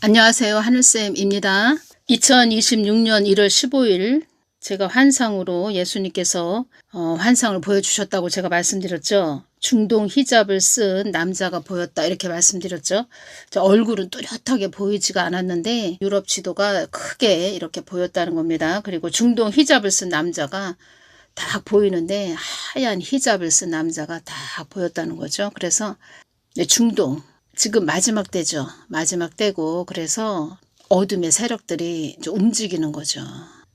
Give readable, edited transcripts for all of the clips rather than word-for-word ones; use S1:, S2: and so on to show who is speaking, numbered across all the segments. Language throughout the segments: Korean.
S1: 안녕하세요. 하늘쌤입니다. 2026년 1월 15일 제가 환상으로 예수님께서 환상을 보여주셨다고 제가 말씀드렸죠. 중동 히잡을 쓴 남자가 보였다 이렇게 말씀드렸죠. 얼굴은 뚜렷하게 보이지가 않았는데 유럽 지도가 크게 이렇게 보였다는 겁니다. 그리고 중동 히잡을 쓴 남자가 딱 보이는데 하얀 히잡을 쓴 남자가 딱 보였다는 거죠. 그래서 중동 지금 마지막 때죠. 마지막 때고 그래서 어둠의 세력들이 좀 움직이는 거죠.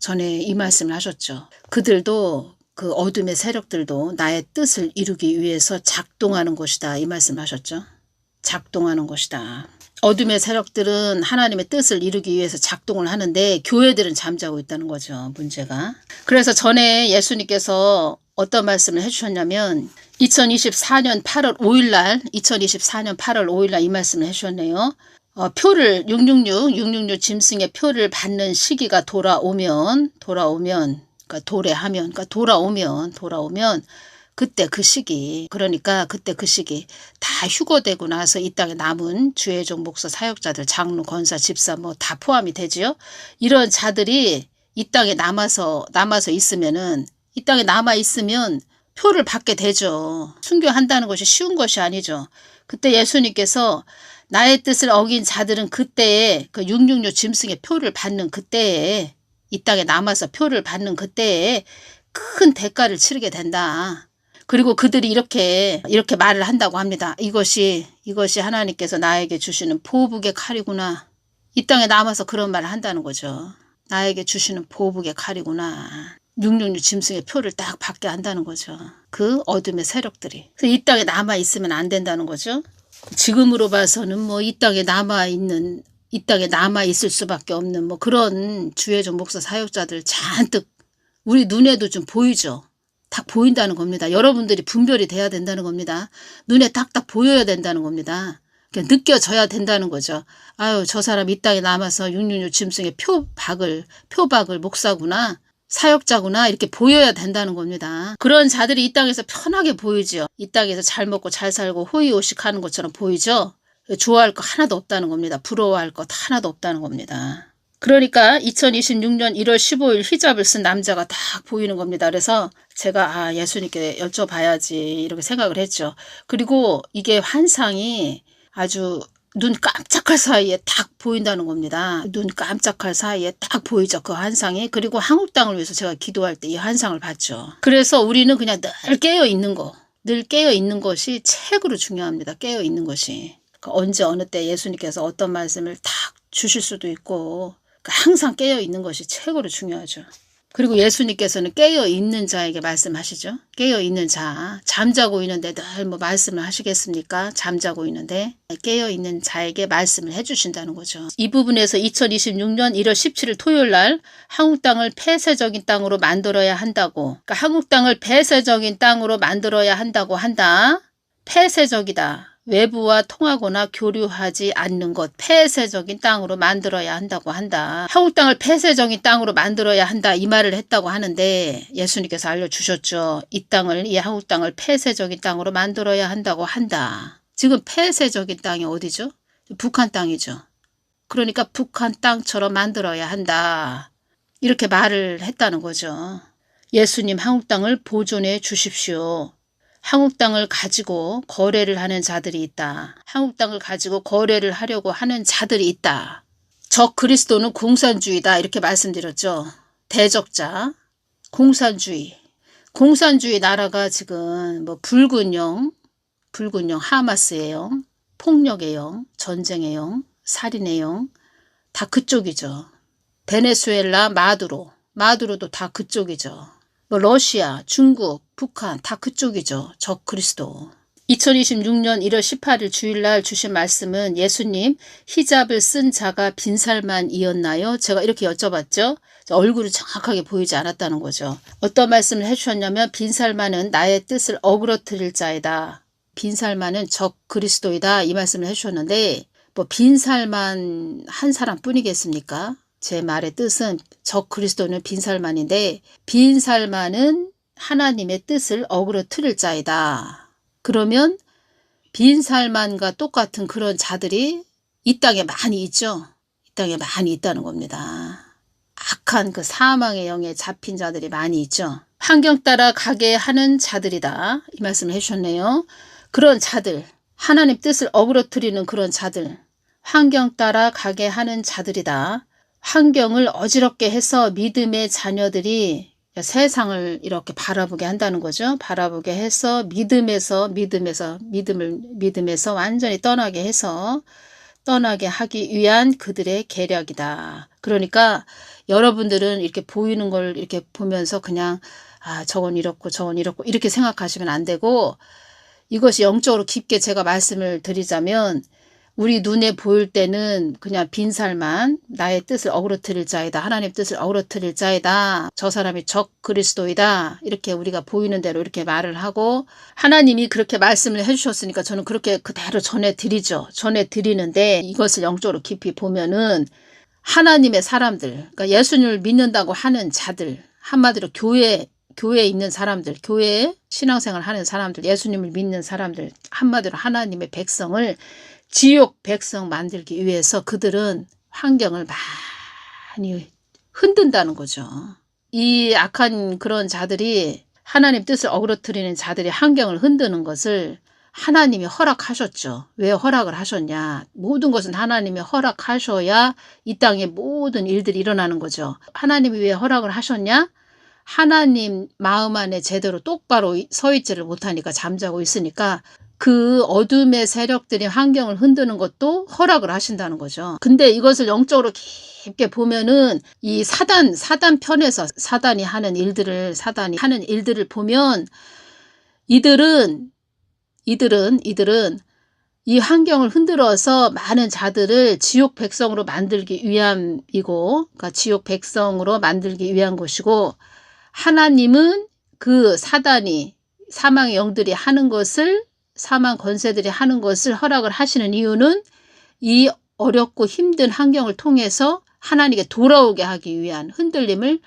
S1: 전에 이 말씀을 하셨죠. 그들도 그 어둠의 세력들도 나의 뜻을 이루기 위해서 작동하는 것이다. 이 말씀을 하셨죠. 작동하는 것이다. 어둠의 세력들은 하나님의 뜻을 이루기 위해서 작동을 하는데 교회들은 잠자고 있다는 거죠. 문제가. 그래서 전에 예수님께서 어떤 말씀을 해주셨냐면 2024년 8월 5일 날 이 말씀을 해주셨네요. 표를 666 짐승의 표를 받는 시기가 돌아오면 그때 그 시기 그때 그 시기 다 휴거되고 나서 이 땅에 남은 주의 종 목사 사역자들 장로 권사 집사 뭐 다 포함이 되지요. 이런 자들이 이 땅에 남아서 있으면은 이 땅에 남아 있으면 표를 받게 되죠. 순교한다는 것이 쉬운 것이 아니죠. 그때 예수님께서 나의 뜻을 어긴 자들은 그때에 그 666 짐승의 표를 받는 그때에 이 땅에 남아서 표를 받는 그때에 큰 대가를 치르게 된다. 그리고 그들이 이렇게 말을 한다고 합니다. 이것이 하나님께서 나에게 주시는 보복의 칼이구나. 이 땅에 남아서 그런 말을 한다는 거죠. 나에게 주시는 보복의 칼이구나. 666 짐승의 표를 딱 받게 한다는 거죠. 그 어둠의 세력들이. 그래서 이 땅에 남아 있으면 안 된다는 거죠. 지금으로 봐서는 뭐 이 땅에 남아 있을 수밖에 없는 뭐 그런 주의 종 목사 사역자들 잔뜩 우리 눈에도 좀 보이죠. 딱 보인다는 겁니다. 여러분들이 분별이 돼야 된다는 겁니다. 눈에 딱딱 보여야 된다는 겁니다. 느껴져야 된다는 거죠. 아유, 저 사람 이 땅에 남아서 666 짐승의 표박을 목사구나. 사역자구나 이렇게 보여야 된다는 겁니다. 그런 자들이 이 땅에서 편하게 보이죠. 이 땅에서 잘 먹고 잘 살고 호의호식하는 것처럼 보이죠. 좋아할 거 하나도 없다는 겁니다. 부러워할 것 하나도 없다는 겁니다. 그러니까 2026년 1월 15일 히잡을 쓴 남자가 딱 보이는 겁니다. 그래서 제가 예수님께 여쭤봐야지 이렇게 생각을 했죠. 그리고 이게 환상이 아주 눈 깜짝할 사이에 딱 보인다는 겁니다. 눈 깜짝할 사이에 딱 보이죠. 그 환상이. 그리고 한국 땅을 위해서 제가 기도할 때 이 환상을 봤죠. 그래서 우리는 그냥 늘 깨어있는 것이 최고로 중요합니다. 깨어있는 것이. 그러니까 언제 어느 때 예수님께서 어떤 말씀을 딱 주실 수도 있고 항상 깨어있는 것이 최고로 중요하죠. 그리고 예수님께서는 깨어있는 자에게 말씀하시죠. 깨어있는 자, 잠자고 있는데 늘 뭐 말씀을 하시겠습니까? 잠자고 있는데 깨어있는 자에게 말씀을 해주신다는 거죠. 이 부분에서 2026년 1월 17일 토요일 날 한국 땅을 폐쇄적인 땅으로 만들어야 한다고. 그러니까 한국 땅을 폐쇄적인 땅으로 만들어야 한다고 한다. 폐쇄적이다. 외부와 통하거나 교류하지 않는 것, 폐쇄적인 땅으로 만들어야 한다고 한다. 한국 땅을 폐쇄적인 땅으로 만들어야 한다 이 말을 했다고 하는데 예수님께서 알려주셨죠. 이 한국 땅을 폐쇄적인 땅으로 만들어야 한다고 한다. 지금 폐쇄적인 땅이 어디죠? 북한 땅이죠. 그러니까 북한 땅처럼 만들어야 한다. 이렇게 말을 했다는 거죠. 예수님 한국 땅을 보존해 주십시오. 한국 땅을 가지고 거래를 하는 자들이 있다. 한국 땅을 가지고 거래를 하려고 하는 자들이 있다. 적 그리스도는 공산주의다 이렇게 말씀드렸죠. 대적자, 공산주의 나라가 지금 뭐 붉은 영, 하마스의 영, 폭력의 영, 전쟁의 영, 살인의 영, 다 그쪽이죠. 베네수엘라, 마두로도 다 그쪽이죠. 뭐 러시아, 중국, 북한 다 그쪽이죠. 적 그리스도. 2026년 1월 18일 주일날 주신 말씀은 예수님 히잡을 쓴 자가 빈살만이었나요? 제가 이렇게 여쭤봤죠. 얼굴이 정확하게 보이지 않았다는 거죠. 어떤 말씀을 해주셨냐면 빈살만은 나의 뜻을 어그러뜨릴 자이다. 빈살만은 적 그리스도이다. 이 말씀을 해주셨는데 뭐 빈살만 한 사람뿐이겠습니까? 제 말의 뜻은 적 그리스도는 빈살만인데 빈살만은 하나님의 뜻을 어그러뜨릴 자이다. 그러면 빈살만과 똑같은 그런 자들이 이 땅에 많이 있죠. 땅에 많이 있다는 겁니다. 악한 그 사망의 영에 잡힌 자들이 많이 있죠. 환경 따라 가게 하는 자들이다. 이 말씀을 해주셨네요. 그런 자들, 하나님 뜻을 어그러뜨리는 그런 자들, 환경 따라 가게 하는 자들이다. 환경을 어지럽게 해서 믿음의 자녀들이 세상을 이렇게 바라보게 한다는 거죠. 바라보게 해서 믿음에서 완전히 떠나게 하기 위한 그들의 계략이다. 그러니까 여러분들은 이렇게 보이는 걸 이렇게 보면서 그냥 저건 이렇고 이렇게 생각하시면 안 되고, 이것이 영적으로 깊게 제가 말씀을 드리자면, 우리 눈에 보일 때는 그냥 빈살만 나의 뜻을 어그러뜨릴 자이다. 하나님 뜻을 어그러뜨릴 자이다. 저 사람이 적 그리스도이다. 이렇게 우리가 보이는 대로 이렇게 말을 하고, 하나님이 그렇게 말씀을 해주셨으니까 저는 그렇게 그대로 전해드리죠. 전해드리는데, 이것을 영적으로 깊이 보면은 하나님의 사람들, 그러니까 예수님을 믿는다고 하는 자들, 한마디로 교회에 있는 사람들, 교회에 신앙생활 하는 사람들, 예수님을 믿는 사람들, 한마디로 하나님의 백성을 지옥 백성 만들기 위해서 그들은 환경을 많이 흔든다는 거죠. 이 악한 그런 자들이, 하나님 뜻을 어그러뜨리는 자들이 환경을 흔드는 것을 하나님이 허락하셨죠. 왜 허락을 하셨냐? 모든 것은 하나님이 허락하셔야 이 땅에 모든 일들이 일어나는 거죠. 하나님이 왜 허락을 하셨냐? 하나님 마음 안에 제대로 똑바로 서 있지를 못하니까, 잠자고 있으니까 그 어둠의 세력들이 환경을 흔드는 것도 허락을 하신다는 거죠. 근데 이것을 영적으로 깊게 보면은 이 사단 편에서 사단이 하는 일들을 보면 이들은 이 환경을 흔들어서 많은 자들을 지옥 백성으로 만들기 위함이고, 그러니까 지옥 백성으로 만들기 위한 것이고, 하나님은 그 사단이, 사망의 영들이 하는 것을, 사망 권세들이 하는 것을 허락을 하시는 이유는 이 어렵고 힘든 환경을 통해서 하나님께 돌아오게 하기 위한 흔들림을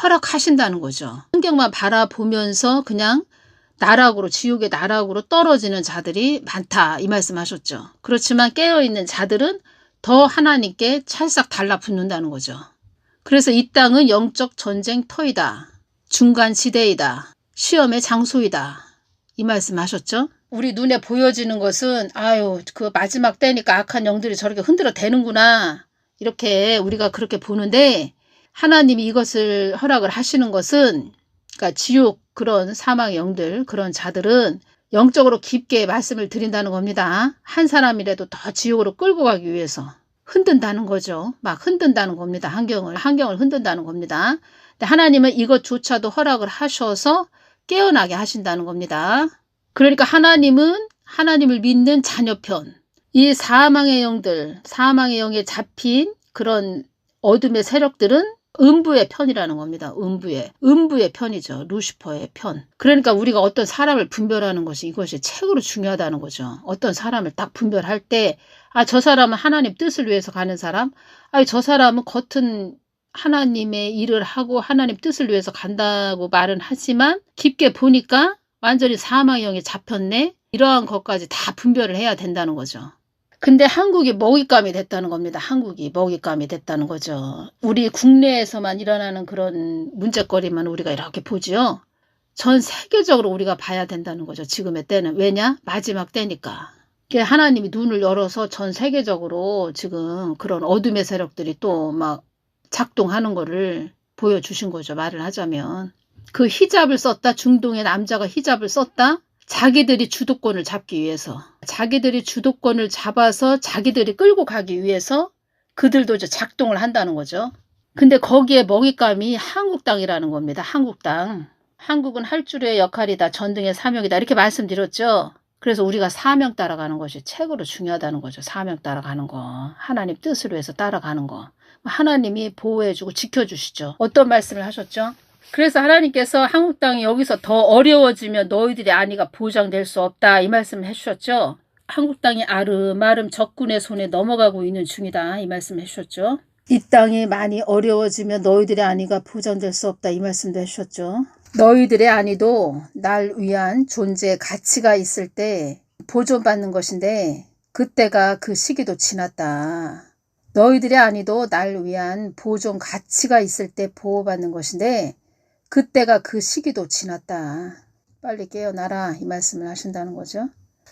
S1: 허락하신다는 거죠. 환경만 바라보면서 그냥 지옥의 나락으로 떨어지는 자들이 많다, 이 말씀하셨죠. 그렇지만 깨어있는 자들은 더 하나님께 찰싹 달라붙는다는 거죠. 그래서 이 땅은 영적 전쟁터이다, 중간지대이다, 시험의 장소이다, 이 말씀하셨죠. 우리 눈에 보여지는 것은 그 마지막 때니까 악한 영들이 저렇게 흔들어 대는구나, 이렇게 우리가 그렇게 보는데, 하나님이 이것을 허락을 하시는 것은, 그러니까 지옥 그런 사망의 영들, 그런 자들은 영적으로 깊게 말씀을 드린다는 겁니다. 한 사람이라도 더 지옥으로 끌고 가기 위해서 흔든다는 거죠. 막 흔든다는 겁니다. 환경을 흔든다는 겁니다. 근데 하나님은 이것조차도 허락을 하셔서 깨어나게 하신다는 겁니다. 그러니까 하나님은 하나님을 믿는 자녀편, 이 사망의 영에 잡힌 그런 어둠의 세력들은 음부의 편이라는 겁니다. 음부의 편이죠. 루시퍼의 편. 그러니까 우리가 어떤 사람을 분별하는 것이, 이것이 최고로 중요하다는 거죠. 어떤 사람을 딱 분별할 때, 저 사람은 하나님 뜻을 위해서 가는 사람, 저 사람은 겉은 하나님의 일을 하고 하나님 뜻을 위해서 간다고 말은 하지만 깊게 보니까 완전히 사망의 영에 잡혔네, 이러한 것까지 다 분별을 해야 된다는 거죠. 근데 한국이 먹잇감이 됐다는 겁니다. 한국이 먹잇감이 됐다는 거죠. 우리 국내에서만 일어나는 그런 문제거리만 우리가 이렇게 보지요. 전 세계적으로 우리가 봐야 된다는 거죠. 지금의 때는. 왜냐? 마지막 때니까. 하나님이 눈을 열어서 전 세계적으로 지금 그런 어둠의 세력들이 또 막 작동하는 거를 보여주신 거죠. 말을 하자면. 그 히잡을 썼다. 중동의 남자가 히잡을 썼다. 자기들이 주도권을 잡기 위해서, 자기들이 주도권을 잡아서 자기들이 끌고 가기 위해서 그들도 이제 작동을 한다는 거죠. 근데 거기에 먹잇감이 한국 땅이라는 겁니다. 한국 땅. 한국은 할주의 역할이다, 전등의 사명이다, 이렇게 말씀드렸죠. 그래서 우리가 사명 따라가는 것이 최고로 중요하다는 거죠. 사명 따라가는 거, 하나님 뜻으로 해서 따라가는 거, 하나님이 보호해주고 지켜주시죠. 어떤 말씀을 하셨죠? 그래서 하나님께서 한국 땅이 여기서 더 어려워지면 너희들의 안위가 보장될 수 없다, 이 말씀을 해주셨죠. 한국 땅이 아름아름 적군의 손에 넘어가고 있는 중이다, 이 말씀을 해주셨죠. 이 땅이 많이 어려워지면 너희들의 안위가 보장될 수 없다, 이 말씀도 해주셨죠. 너희들의 안위도 날 위한 존재의 가치가 있을 때 보존받는 것인데, 그때가 그 시기도 지났다. 너희들이 아니도 날 위한 보존 가치가 있을 때 보호받는 것인데 그때가 그 시기도 지났다. 빨리 깨어나라 이 말씀을 하신다는 거죠.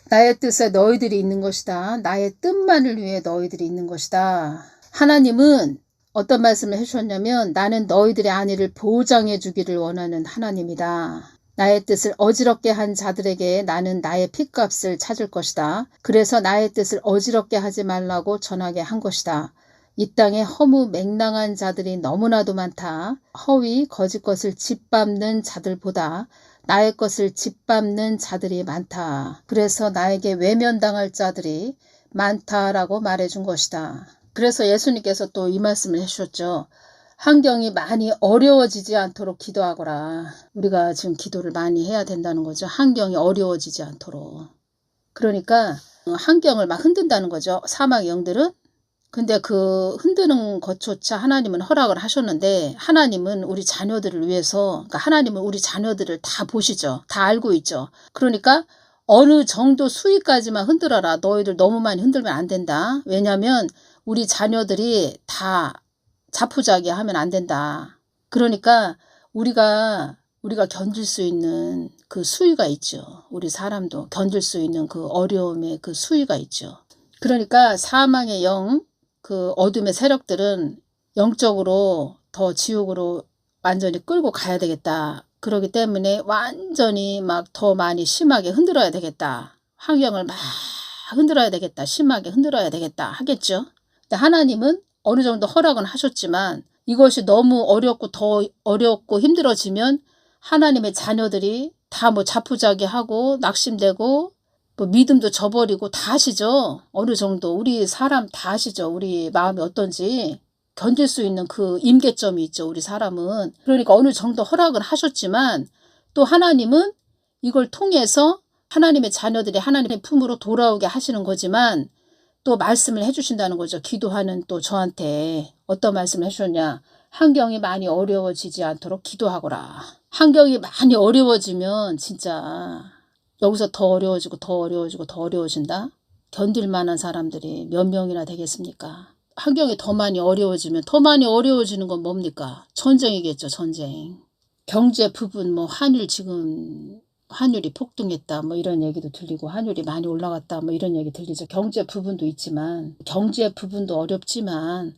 S1: 나의 뜻에 너희들이 있는 것이다. 나의 뜻만을 위해 너희들이 있는 것이다. 하나님은 어떤 말씀을 해주셨냐면 나는 너희들의 안위를 보장해 주기를 원하는 하나님이다. 나의 뜻을 어지럽게 한 자들에게 나는 나의 핏값을 찾을 것이다. 그래서 나의 뜻을 어지럽게 하지 말라고 전하게 한 것이다. 이 땅에 허무 맹랑한 자들이 너무나도 많다. 허위 거짓 것을 짓밟는 자들보다 나의 것을 짓밟는 자들이 많다. 그래서 나에게 외면당할 자들이 많다라고 말해준 것이다. 그래서 예수님께서 또 이 말씀을 해주셨죠. 환경이 많이 어려워지지 않도록 기도하거라. 우리가 지금 기도를 많이 해야 된다는 거죠. 환경이 어려워지지 않도록. 그러니까 환경을 막 흔든다는 거죠. 사망의 영들은. 근데 그 흔드는 것조차 하나님은 허락을 하셨는데 하나님은 우리 자녀들을 위해서 그러니까 하나님은 우리 자녀들을 다 보시죠. 다 알고 있죠. 그러니까 어느 정도 수위까지만 흔들어라. 너희들 너무 많이 흔들면 안 된다. 왜냐하면 우리 자녀들이 다 자포자기 하면 안 된다. 그러니까 우리가 견딜 수 있는 그 수위가 있죠. 우리 사람도 견딜 수 있는 그 어려움의 그 수위가 있죠. 그러니까 사망의 영, 그 어둠의 세력들은 영적으로 더 지옥으로 완전히 끌고 가야 되겠다. 그렇기 때문에 완전히 막 더 많이 심하게 흔들어야 되겠다. 환경을 막 흔들어야 되겠다. 심하게 흔들어야 되겠다 하겠죠. 근데 하나님은 어느 정도 허락은 하셨지만 이것이 너무 어렵고 더 어렵고 힘들어지면 하나님의 자녀들이 다 뭐 자포자기하고 낙심되고 뭐 믿음도 저버리고 다 아시죠. 어느 정도 우리 사람 다 아시죠. 우리 마음이 어떤지 견딜 수 있는 그 임계점이 있죠. 우리 사람은. 그러니까 어느 정도 허락을 하셨지만 또 하나님은 이걸 통해서 하나님의 자녀들이 하나님의 품으로 돌아오게 하시는 거지만 또 말씀을 해주신다는 거죠. 기도하는 또 저한테 어떤 말씀을 해주셨냐. 환경이 많이 어려워지지 않도록 기도하거라. 환경이 많이 어려워지면 진짜 여기서 더 어려워지고 더 어려워지고 더 어려워진다. 견딜 만한 사람들이 몇 명이나 되겠습니까? 환경이 더 많이 어려워지면 더 많이 어려워지는 건 뭡니까? 전쟁이겠죠. 전쟁. 경제 부분 뭐 환율이 폭등했다 뭐 이런 얘기도 들리고 환율이 많이 올라갔다 뭐 이런 얘기 들리죠. 경제 부분도 있지만 경제 부분도 어렵지만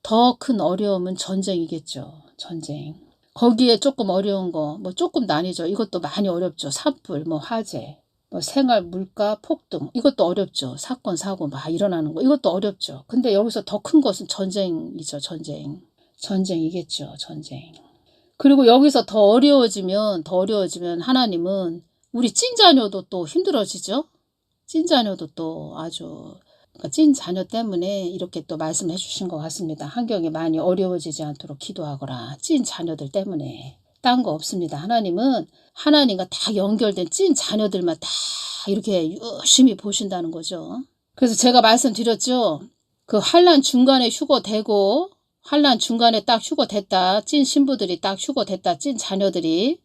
S1: 더 큰 어려움은 전쟁이겠죠. 전쟁. 거기에 조금 어려운 거 뭐 조금 아니죠. 이것도 많이 어렵죠. 산불, 뭐 화재, 뭐 생활 물가 폭등 이것도 어렵죠. 사건 사고 막 일어나는 거 이것도 어렵죠. 근데 여기서 더 큰 것은 전쟁이죠. 전쟁. 전쟁이겠죠. 전쟁. 그리고 여기서 더 어려워지면 하나님은 우리 찐자녀도 또 힘들어지죠. 찐자녀도 또 아주 그러니까 찐 자녀 때문에 이렇게 또 말씀해 주신 것 같습니다. 환경이 많이 어려워지지 않도록 기도하거라. 찐 자녀들 때문에. 딴 거 없습니다. 하나님은 하나님과 다 연결된 찐 자녀들만 다 이렇게 열심히 보신다는 거죠. 그래서 제가 말씀드렸죠. 그 환난 중간에 휴거되고 환난 중간에 딱 휴거됐다. 찐 신부들이 딱 휴거됐다. 찐 자녀들이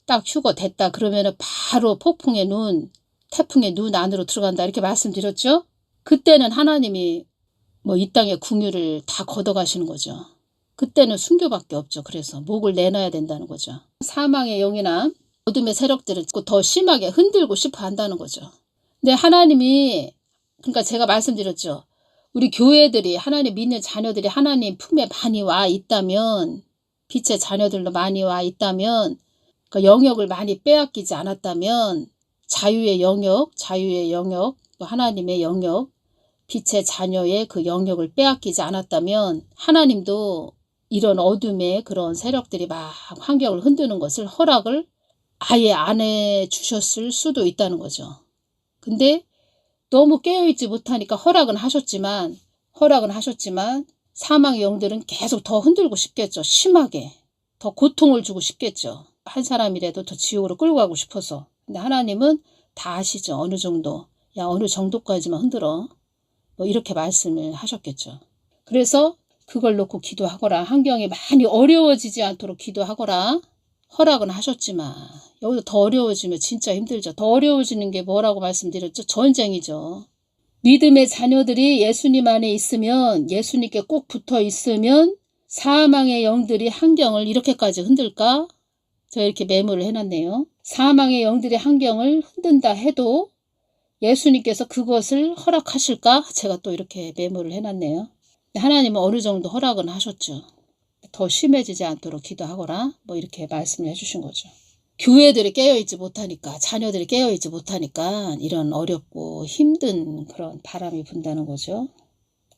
S1: 딱 휴거됐다. 그러면은 바로 폭풍의 눈, 태풍의 눈 안으로 들어간다. 이렇게 말씀드렸죠. 그때는 하나님이 뭐 이 땅의 궁유를 다 걷어가시는 거죠. 그때는 순교밖에 없죠. 그래서 목을 내놔야 된다는 거죠. 사망의 영이나 어둠의 세력들을 더 심하게 흔들고 싶어 한다는 거죠. 근데 하나님이 그러니까 제가 말씀드렸죠. 우리 교회들이 하나님 믿는 자녀들이 하나님 품에 많이 와 있다면 빛의 자녀들로 많이 와 있다면 그 영역을 많이 빼앗기지 않았다면 자유의 영역 또 하나님의 영역 빛의 자녀의 그 영역을 빼앗기지 않았다면 하나님도 이런 어둠의 그런 세력들이 막 환경을 흔드는 것을 허락을 아예 안 해주셨을 수도 있다는 거죠. 근데 너무 깨어있지 못하니까 허락은 하셨지만 사망의 영들은 계속 더 흔들고 싶겠죠. 심하게. 더 고통을 주고 싶겠죠. 한 사람이라도 더 지옥으로 끌고 가고 싶어서. 근데 하나님은 다 아시죠. 어느 정도. 야 어느 정도까지만 흔들어. 뭐 이렇게 말씀을 하셨겠죠. 그래서 그걸 놓고 기도하거라. 환경이 많이 어려워지지 않도록 기도하거라. 허락은 하셨지만 여기서 더 어려워지면 진짜 힘들죠. 더 어려워지는 게 뭐라고 말씀드렸죠? 전쟁이죠. 믿음의 자녀들이 예수님 안에 있으면, 예수님께 꼭 붙어 있으면 사망의 영들이 환경을 이렇게까지 흔들까? 제가 이렇게 메모를 해놨네요. 사망의 영들이 환경을 흔든다 해도 예수님께서 그것을 허락하실까? 제가 또 이렇게 메모를 해놨네요. 하나님은 어느 정도 허락은 하셨죠. 더 심해지지 않도록 기도하거라, 뭐 이렇게 말씀을 해주신 거죠. 교회들이 깨어있지 못하니까, 자녀들이 깨어있지 못하니까 이런 어렵고 힘든 그런 바람이 분다는 거죠.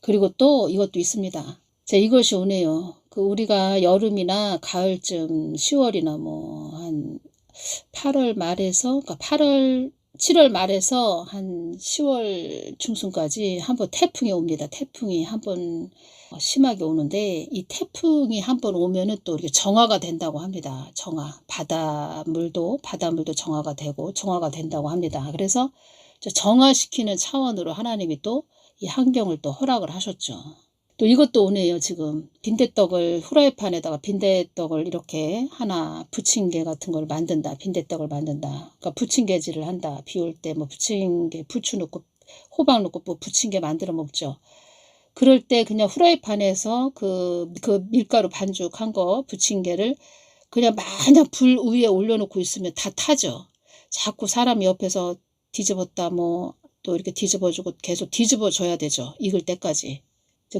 S1: 그리고 또 이것도 있습니다. 이것이 오네요. 우리가 여름이나 가을쯤 10월이나 뭐 한 8월 말에서, 그러니까 7월 말에서 한 10월 중순까지 한번 태풍이 옵니다. 태풍이 한번 심하게 오는데, 이 태풍이 한번 오면은 또 이렇게 정화가 된다고 합니다. 정화. 바닷물도 정화가 되고 정화가 된다고 합니다. 그래서 정화시키는 차원으로 하나님이 또 이 환경을 또 허락을 하셨죠. 또 이것도 오네요. 지금 빈대떡을, 후라이팬에다가 빈대떡을 이렇게 하나 부침개 같은 걸 만든다. 빈대떡을 만든다. 그러니까 부침개질을 한다. 비 올 때 뭐 부침개 부추 넣고 호박 넣고 뭐 부침개 만들어 먹죠. 그럴 때 그냥 후라이팬에서 그 밀가루 반죽한 거 부침개를 그냥 마냥 불 위에 올려놓고 있으면 다 타죠. 자꾸 사람이 옆에서 뒤집었다 뭐 또 이렇게 뒤집어주고 계속 뒤집어줘야 되죠. 익을 때까지.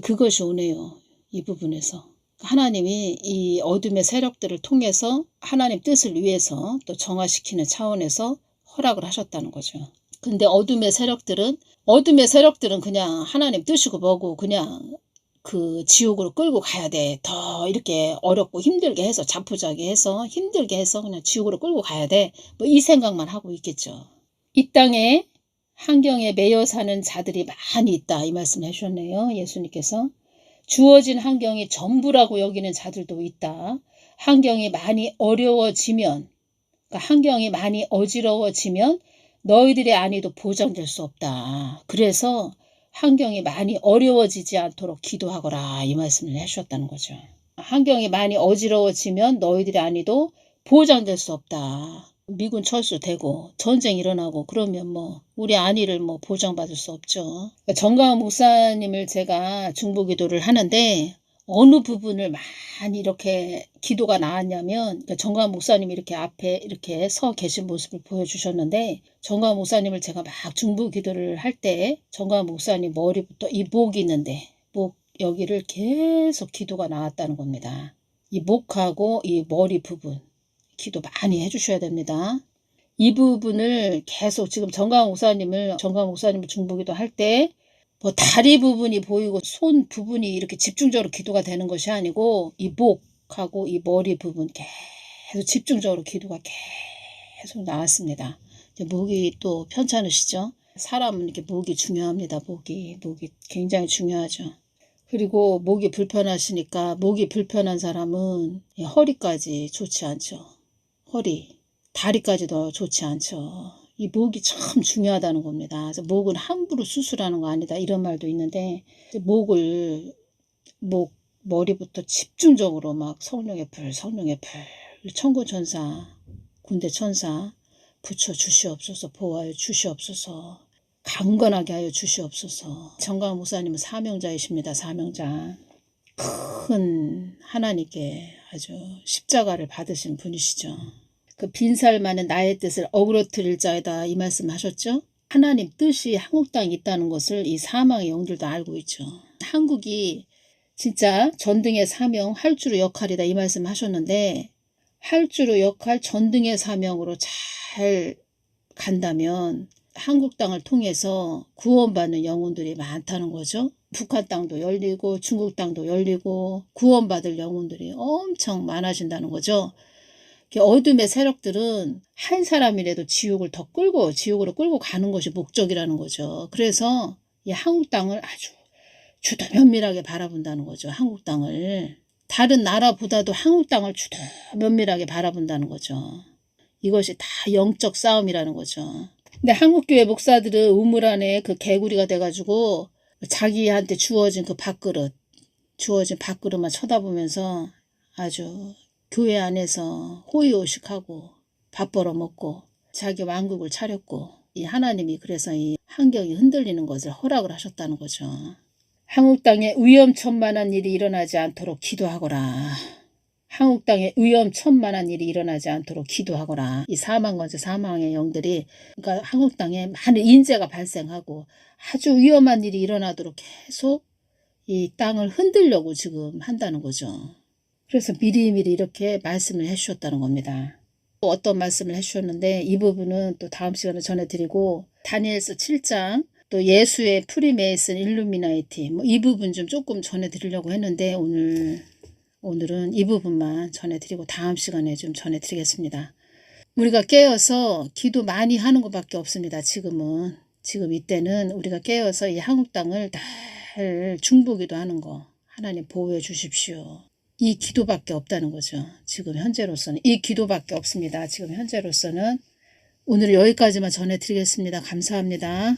S1: 그것이 오네요. 이 부분에서. 하나님이 이 어둠의 세력들을 통해서 하나님 뜻을 위해서 또 정화시키는 차원에서 허락을 하셨다는 거죠. 근데 어둠의 세력들은 그냥 하나님 뜻이고 뭐고 그냥 그 지옥으로 끌고 가야 돼. 더 이렇게 어렵고 힘들게 해서, 자포자기 해서 힘들게 해서 그냥 지옥으로 끌고 가야 돼. 뭐 이 생각만 하고 있겠죠. 이 땅에 환경에 매여 사는 자들이 많이 있다. 이 말씀 해주셨네요. 예수님께서. 주어진 환경이 전부라고 여기는 자들도 있다. 환경이 많이 어려워지면, 그러니까 환경이 많이 어지러워지면 너희들의 안위도 보장될 수 없다. 그래서 환경이 많이 어려워지지 않도록 기도하거라. 이 말씀을 해주셨다는 거죠. 환경이 많이 어지러워지면 너희들의 안위도 보장될 수 없다. 미군 철수되고 전쟁 일어나고 그러면 뭐 우리 안위를 뭐 보장받을 수 없죠. 정가은 목사님을 제가 중보기도를 하는데 어느 부분을 많이 이렇게 기도가 나왔냐면, 정가은 목사님이 이렇게 앞에 이렇게 서 계신 모습을 보여주셨는데, 정가은 목사님을 제가 막 중보기도를 할 때 정가은 목사님 머리부터 이 목이 있는데 목 여기를 계속 기도가 나왔다는 겁니다. 이 목하고 이 머리 부분 기도 많이 해주셔야 됩니다. 이 부분을 계속 지금 정가은 목사님을 중보기도 할 때 뭐 다리 부분이 보이고 손 부분이 이렇게 집중적으로 기도가 되는 것이 아니고 이 목하고 이 머리 부분 계속 집중적으로 기도가 계속 나왔습니다. 목이 또 편찮으시죠? 사람은 이렇게 목이 중요합니다. 목이 굉장히 중요하죠. 그리고 목이 불편하시니까, 목이 불편한 사람은 허리까지 좋지 않죠. 허리, 다리까지도 좋지 않죠. 이 목이 참 중요하다는 겁니다. 그래서 목은 함부로 수술하는 거 아니다, 이런 말도 있는데, 머리부터 집중적으로 막 성령의 불, 천군천사, 군대천사 붙여 주시옵소서, 보호하여 주시옵소서, 강건하게 하여 주시옵소서. 정가은 목사님은 사명자이십니다. 사명자. 큰 하나님께 아주 십자가를 받으신 분이시죠. 그 빈살 많은 나의 뜻을 어그러뜨릴 자이다, 이 말씀 하셨죠. 하나님 뜻이 한국 땅에 있다는 것을 이 사망의 영들도 알고 있죠. 한국이 진짜 전등의 사명, 활주로 역할이다, 이 말씀 하셨는데, 활주로 역할, 전등의 사명으로 잘 간다면 한국 땅을 통해서 구원받는 영혼들이 많다는 거죠. 북한 땅도 열리고 중국 땅도 열리고 구원받을 영혼들이 엄청 많아진다는 거죠. 어둠의 세력들은 한 사람이라도 지옥으로 끌고 가는 것이 목적이라는 거죠. 그래서 이 한국 땅을 아주 주도 면밀하게 바라본다는 거죠. 한국 땅을. 다른 나라보다도 한국 땅을 주도 면밀하게 바라본다는 거죠. 이것이 다 영적 싸움이라는 거죠. 근데 한국교회 목사들은 우물 안에 그 개구리가 돼가지고 자기한테 주어진 밥그릇만 쳐다보면서 아주 교회 안에서 호의호식하고 밥 벌어먹고 자기 왕국을 차렸고, 이 하나님이 그래서 이 환경이 흔들리는 것을 허락을 하셨다는 거죠. 한국 땅에 위험천만한 일이 일어나지 않도록 기도하거라. 한국 땅에 위험천만한 일이 일어나지 않도록 기도하거라. 이 사망권세 사망의 영들이 그러니까 한국 땅에 많은 인재가 발생하고 아주 위험한 일이 일어나도록 계속 이 땅을 흔들려고 지금 한다는 거죠. 그래서 미리미리 이렇게 말씀을 해주셨다는 겁니다. 또 어떤 말씀을 해주셨는데 이 부분은 또 다음 시간에 전해드리고 다니엘서 7장 또 예수의 프리메이슨 일루미나이티 이 부분 좀 조금 전해드리려고 했는데 오늘은 이 부분만 전해드리고 다음 시간에 좀 전해드리겠습니다. 우리가 깨어서 기도 많이 하는 것밖에 없습니다. 지금 이때는 우리가 깨어서 이 한국 땅을 잘 중보기도 하는 거 하나님 보호해 주십시오. 이 기도밖에 없다는 거죠. 지금 현재로서는 이 기도밖에 없습니다. 지금 현재로서는 오늘 여기까지만 전해드리겠습니다. 감사합니다.